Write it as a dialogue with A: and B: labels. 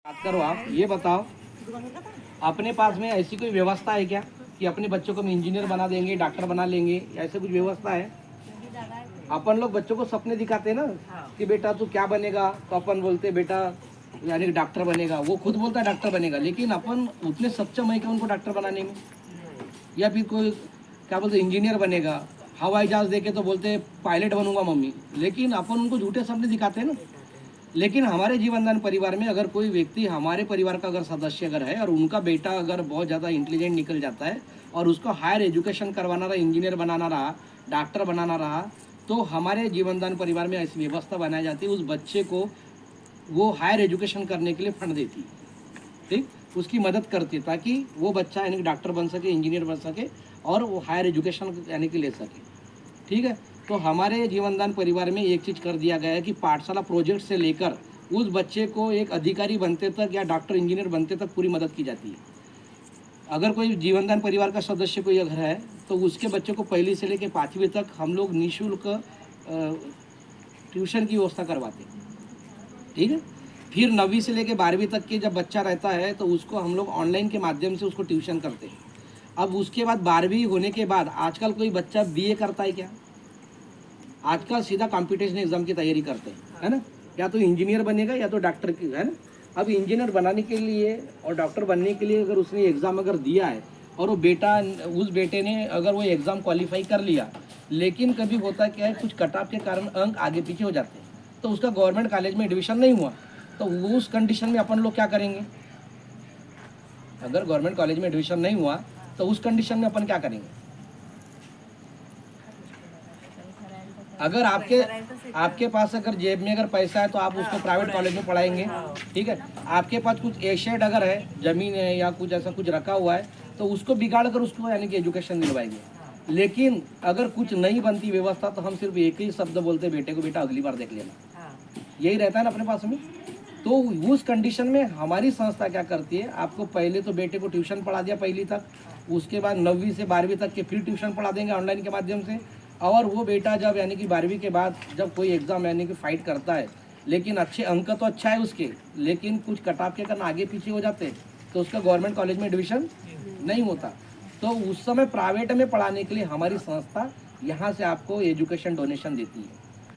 A: बात करो आप ये बताओ, अपने पास में ऐसी कोई व्यवस्था है क्या कि अपने बच्चों को हम इंजीनियर बना देंगे, डॉक्टर बना लेंगे, ऐसे कुछ व्यवस्था है? अपन लोग बच्चों को सपने दिखाते हैं ना कि बेटा तू क्या बनेगा, तो अपन बोलते बेटा यानी डॉक्टर बनेगा, वो खुद बोलता है डॉक्टर बनेगा, लेकिन अपन उतने सक्षम है कि उनको डॉक्टर बनाने में। या फिर कोई क्या बोलते इंजीनियर बनेगा, हवाई जहाज देके तो बोलते पायलट बनूंगा मम्मी, लेकिन अपन उनको झूठे सपने दिखाते हैं ना। लेकिन हमारे जीवनदान परिवार में अगर कोई व्यक्ति हमारे परिवार का अगर सदस्य अगर है और उनका बेटा अगर बहुत ज़्यादा इंटेलिजेंट निकल जाता है और उसको हायर एजुकेशन करवाना रहा, इंजीनियर बनाना रहा, डॉक्टर बनाना रहा, तो हमारे जीवनदान परिवार में ऐसी व्यवस्था बनाई जाती है, उस बच्चे को वो हायर एजुकेशन करने के लिए फंड देती है, ठीक, उसकी मदद करती है ताकि वो बच्चा यानी डॉक्टर बन सके, इंजीनियर बन सके और वो हायर एजुकेशन यानी कि ले सके, ठीक है। तो हमारे जीवनदान परिवार में एक चीज़ कर दिया गया है कि पाठशाला प्रोजेक्ट से लेकर उस बच्चे को एक अधिकारी बनते तक या डॉक्टर इंजीनियर बनते तक पूरी मदद की जाती है। अगर कोई जीवनदान परिवार का सदस्य कोई अगर है तो उसके बच्चे को पहली से लेकर 5वीं तक हम लोग निःशुल्क ट्यूशन की व्यवस्था करवाते हैं, ठीक है। फिर 9वीं से लेकर 12वीं तक के जब बच्चा रहता है तो उसको हम लोग ऑनलाइन के माध्यम से उसको ट्यूशन करते हैं। अब उसके बाद 12वीं होने के बाद आजकल कोई बच्चा बीए करता है क्या? आजकल सीधा कॉम्पिटिशन एग्जाम की तैयारी करते हैं, है ना, या तो इंजीनियर बनेगा या तो डॉक्टर की, है ना। अब इंजीनियर बनाने के लिए और डॉक्टर बनने के लिए अगर उसने एग्ज़ाम अगर दिया है और वो बेटा उस बेटे ने अगर वो एग्ज़ाम क्वालिफाई कर लिया, लेकिन कभी होता क्या है कुछ कट ऑफ के कारण अंक आगे पीछे हो जाते हैं, तो उसका गवर्नमेंट कॉलेज में एडमिशन नहीं हुआ, तो उस कंडीशन में अपन लोग क्या करेंगे? अगर गवर्नमेंट कॉलेज में एडमिशन नहीं हुआ तो उस कंडीशन में अपन क्या करेंगे? अगर आपके पास अगर जेब में अगर पैसा है तो आप उसको प्राइवेट कॉलेज में पढ़ाएंगे, ठीक है। आपके पास कुछ एसेट अगर है, जमीन है या कुछ ऐसा कुछ रखा हुआ है, तो उसको बिगाड़ कर उसको यानी कि एजुकेशन दिलवाएंगे। लेकिन अगर कुछ नहीं बनती व्यवस्था तो हम सिर्फ एक ही शब्द बोलते बेटे को, बेटा अगली बार देख लेना, यही रहता है ना अपने पास में। तो उस कंडीशन में हमारी संस्था क्या करती है, आपको पहले तो बेटे को ट्यूशन पढ़ा दिया पहली तक, उसके बाद 9वीं से 12वीं तक के फिर ट्यूशन पढ़ा देंगे ऑनलाइन के माध्यम से, और वो बेटा जब यानी कि 12वीं के बाद जब कोई एग्ज़ाम यानी कि फाइट करता है, लेकिन अच्छे अंक तो अच्छा है उसके, लेकिन कुछ कटाव के कारण आगे पीछे हो जाते हैं, तो उसका गवर्नमेंट कॉलेज में एडमिशन नहीं होता, तो उस समय प्राइवेट में पढ़ाने के लिए हमारी संस्था यहाँ से आपको एजुकेशन डोनेशन देती है।